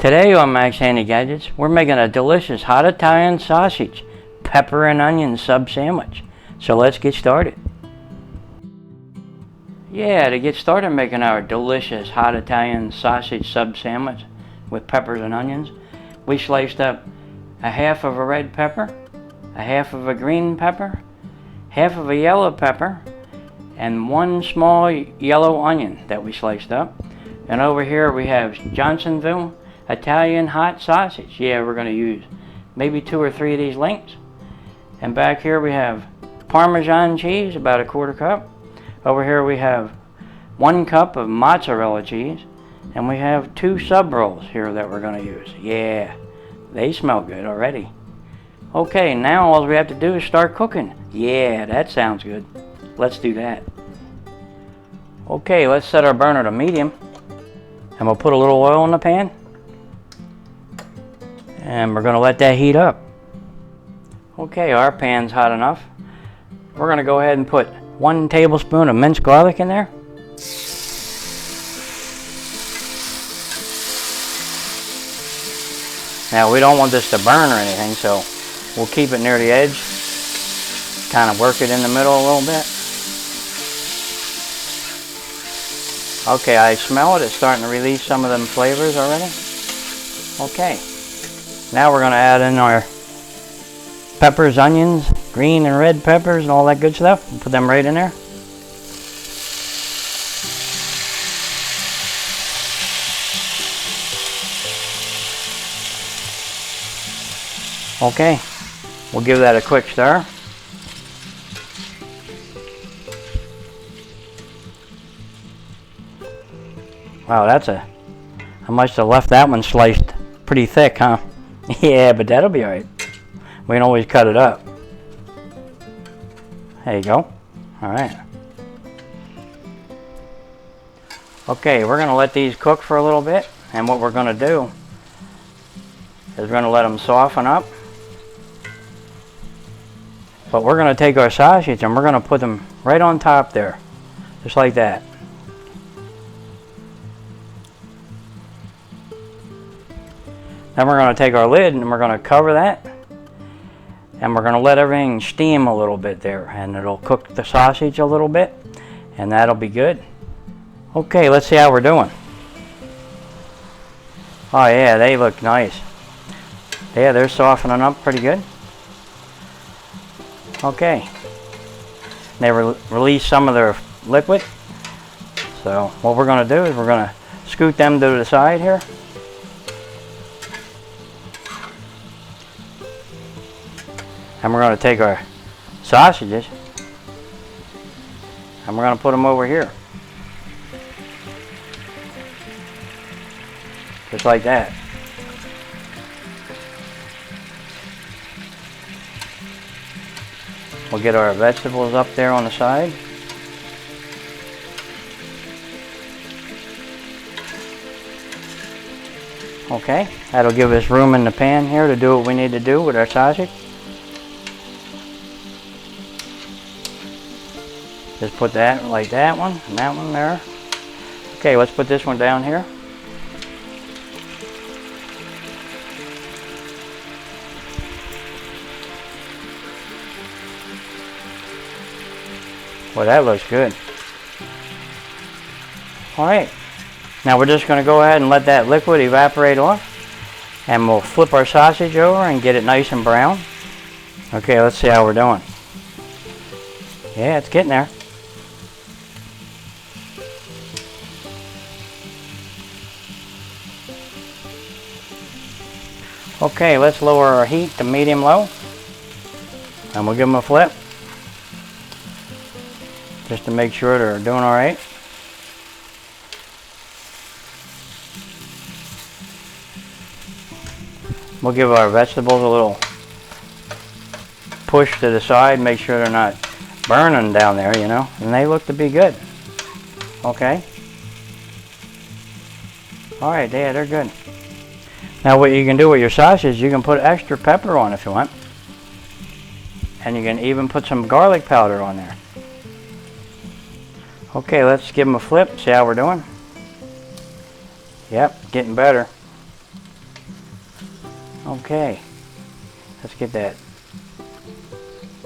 Today on Max Handy Gadgets, we're making a delicious hot Italian sausage, pepper and onion sub sandwich. So let's get started. Yeah, to get started making our delicious hot Italian sausage sub sandwich with peppers and onions, we sliced up a half of a red pepper, a half of a green pepper, half of a yellow pepper, and one small yellow onion that we sliced up. And over here we have Johnsonville Italian hot sausage. Yeah, we're going to use maybe 2 or 3 of these links. And back here we have Parmesan cheese, about a 1/4 cup. Over here we have 1 cup of mozzarella cheese. And we have 2 sub rolls here that we're going to use. Yeah, they smell good already. Okay, now all we have to do is start cooking. Yeah, that sounds good. Let's do that. Okay, let's set our burner to medium. And we'll put a little oil in the pan. And we're going to let that heat up. Okay, our pan's hot enough. We're going to go ahead and put 1 tablespoon of minced garlic in there. Now we don't want this to burn or anything, so we'll keep it near the edge. Kind of work it in the middle a little bit. Okay, I smell it. It's starting to release some of them flavors already. Okay. Now we're going to add in our peppers, onions, green and red peppers and all that good stuff. Put them right in there. Okay, we'll give that a quick stir. Wow, I must have left that one sliced pretty thick, huh? Yeah, but that'll be alright. We can always cut it up. There you go. Alright. Okay, we're going to let these cook for a little bit. And what we're going to do is we're going to let them soften up. But we're going to take our sausage and we're going to put them right on top there. Just like that. Then we're going to take our lid and we're going to cover that. And we're going to let everything steam a little bit there. And it'll cook the sausage a little bit. And that'll be good. Okay, let's see how we're doing. Oh yeah, they look nice. Yeah, they're softening up pretty good. Okay. They release some of their liquid. So what we're going to do is we're going to scoot them to the side here. And we're going to take our sausages and we're going to put them over here. Just like that. We'll get our vegetables up there on the side. Okay, that'll give us room in the pan here to do what we need to do with our sausage. Just put that like that one and that one there. Okay, let's put this one down here. Well, that looks good. Alright, now we're just going to go ahead and let that liquid evaporate off. And we'll flip our sausage over and get it nice and brown. Okay, let's see how we're doing. Yeah, it's getting there. Okay, let's lower our heat to medium-low. And we'll give them a flip. Just to make sure they're doing alright. We'll give our vegetables a little push to the side, make sure they're not burning down there, you know. And they look to be good. Okay. Alright, yeah, they're good. Now what you can do with your sausage, you can put extra pepper on if you want. And you can even put some garlic powder on there. Okay, let's give them a flip, see how we're doing. Yep, getting better. Okay, let's get that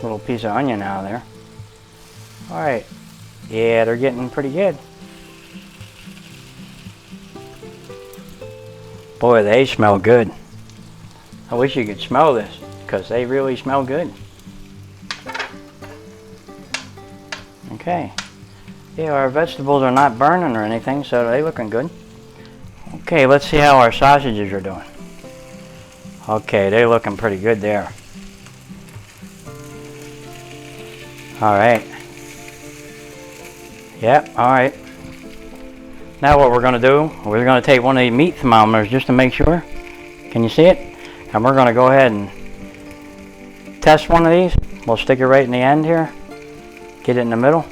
little piece of onion out of there. Alright, yeah, they're getting pretty good. Boy, they smell good. I wish you could smell this, because they really smell good. Okay, yeah, our vegetables are not burning or anything, so they're looking good. Okay, let's see how our sausages are doing. Okay, they're looking pretty good there. Alright. Yep, alright. Now what we're going to do, we're going to take one of the meat thermometers just to make sure. Can you see it? And we're going to go ahead and test one of these. We'll stick it right in the end here. Get it in the middle.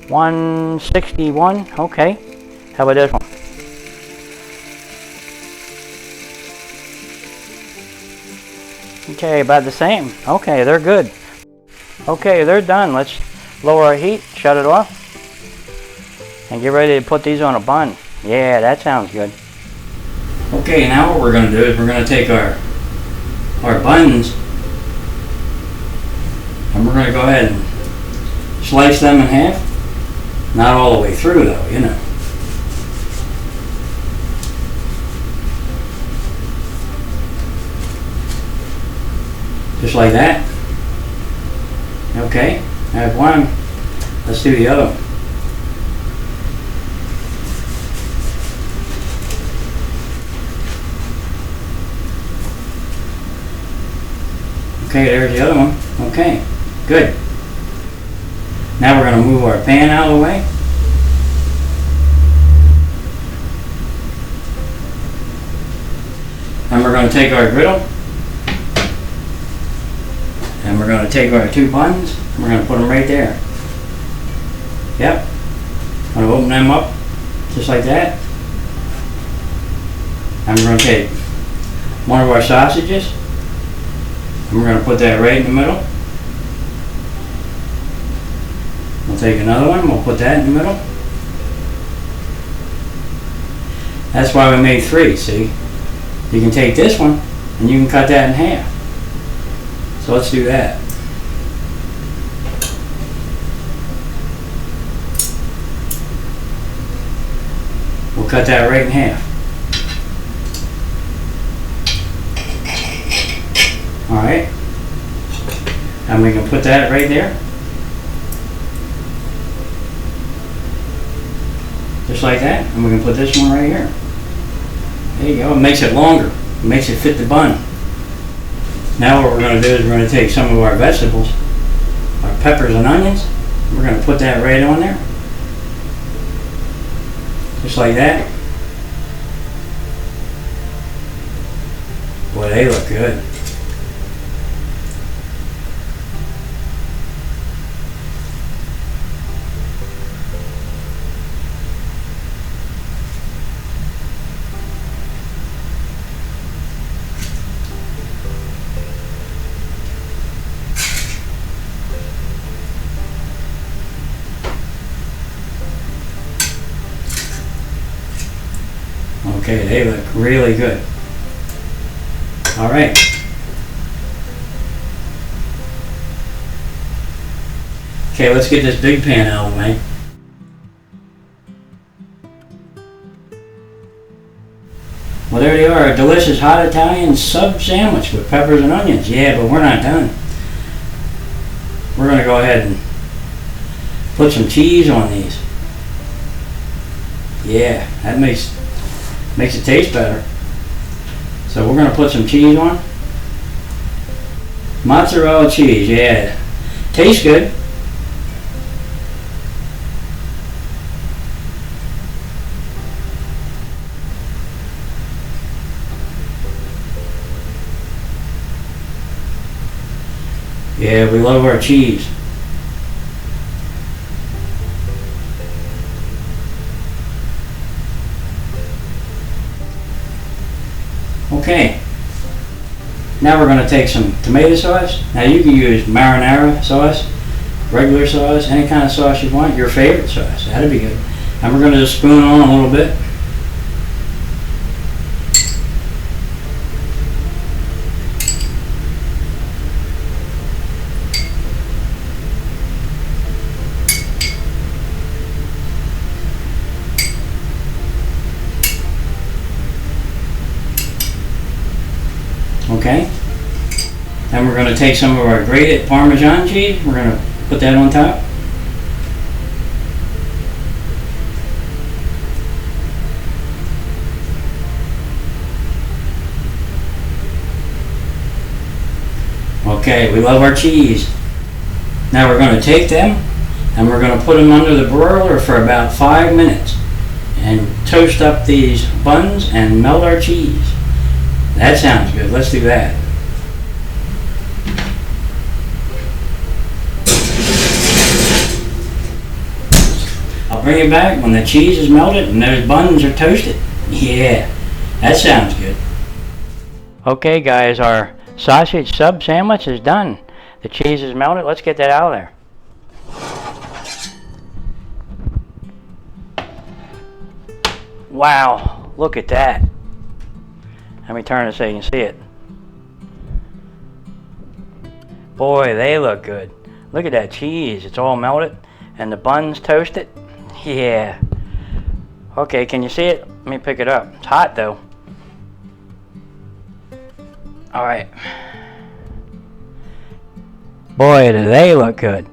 161. Okay. How about this one? Okay, about the same. Okay, they're good. Okay, they're done. Let's lower our heat, shut it off, and get ready to put these on a bun. Yeah, that sounds good. Okay, now what we're going to do is we're going to take our buns and we're going to go ahead and slice them in half. Not all the way through though, you know. Just like that. Okay, I have one. Let's do the other one. Okay, there's the other one. Okay, good. Now we're going to move our pan out of the way. And we're going to take our griddle. And we're going to take our two buns. And we're going to put them right there. Yep. I'm going to open them up just like that. And we're going to take one of our sausages. And we're going to put that right in the middle. We'll take another one, we'll put that in the middle. That's why we made three, see? You can take this one and you can cut that in half. So let's do that. We'll cut that right in half. Alright. And we can put that right there. Just like that, and we can put this one right here. There you go, it makes it longer. It makes it fit the bun. Now what we're going to do is we're going to take some of our vegetables, our peppers and onions, and we're going to put that right on there. Just like that. Boy, they look good. Okay, they look really good. Alright. Okay, let's get this big pan out of the way. Well, there they are, a delicious hot Italian sub sandwich with peppers and onions. Yeah, but we're not done. We're going to go ahead and put some cheese on these. Yeah, that makes it taste better. So we're going to put some cheese on. Mozzarella cheese, yeah. Tastes good. Yeah, we love our cheese. Okay, now we're going to take some tomato sauce. Now you can use marinara sauce, regular sauce, any kind of sauce you want, your favorite sauce, that'd be good. And we're going to just spoon on a little bit. Okay? Then we're going to take some of our grated Parmesan cheese. We're going to put that on top. Okay, we love our cheese. Now we're going to take them and we're going to put them under the broiler for about 5 minutes and toast up these buns and melt our cheese. That sounds good. Let's do that. I'll bring it back when the cheese is melted and those buns are toasted. Yeah, that sounds good. Okay guys, our sausage sub sandwich is done. The cheese is melted. Let's get that out of there. Wow, look at that. Let me turn it so you can see it. Boy, they look good. Look at that cheese. It's all melted and the buns toasted. Yeah. Okay, can you see it? Let me pick it up. It's hot though. Alright. Boy, do they look good.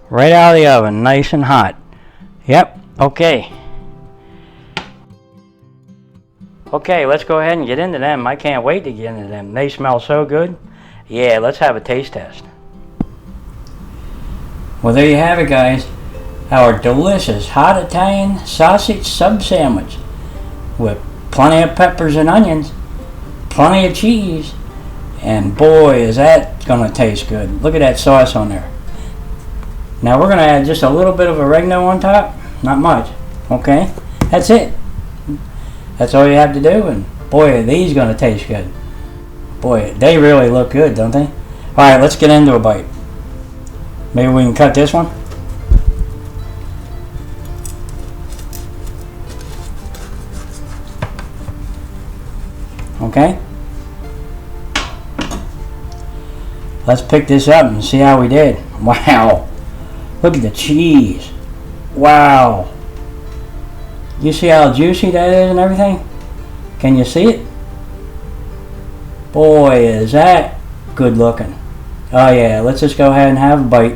Right out of the oven, nice and hot. Yep, okay. Okay, let's go ahead and get into them. I can't wait to get into them. They smell so good. Yeah, let's have a taste test. Well, there you have it, guys. Our delicious hot Italian sausage sub sandwich with plenty of peppers and onions, plenty of cheese, and boy, is that going to taste good. Look at that sauce on there. Now we're going to add just a little bit of oregano on top. Not much. Okay? That's it. That's all you have to do, and boy, are these going to taste good. Boy, they really look good, don't they? Alright, let's get into a bite. Maybe we can cut this one. Okay? Let's pick this up and see how we did. Wow. Look at the cheese. Wow. You see how juicy that is and everything? Can you see it? Boy, is that good looking. Oh yeah, let's just go ahead and have a bite.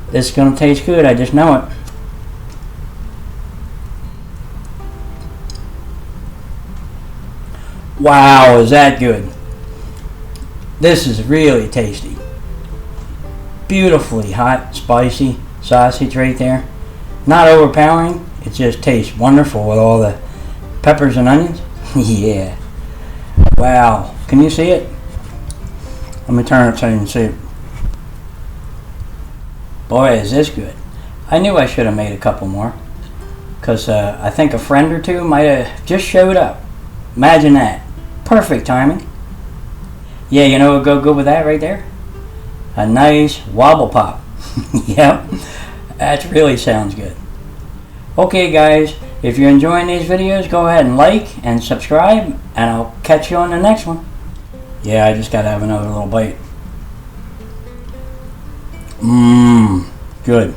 This is going to taste good, I just know it. Wow, is that good. This is really tasty. Beautifully hot, spicy sausage right there. Not overpowering. It just tastes wonderful with all the peppers and onions. Yeah. Wow. Can you see it? Let me turn it so you can see it. Boy, is this good. I knew I should have made a couple more. Because I think a friend or two might have just showed up. Imagine that. Perfect timing. Yeah, you know what would go good with that right there? A nice wobble pop. Yep. That really sounds good. Okay guys, if you're enjoying these videos, go ahead and like and subscribe, and I'll catch you on the next one. Yeah, I just gotta have another little bite. Mmm, good.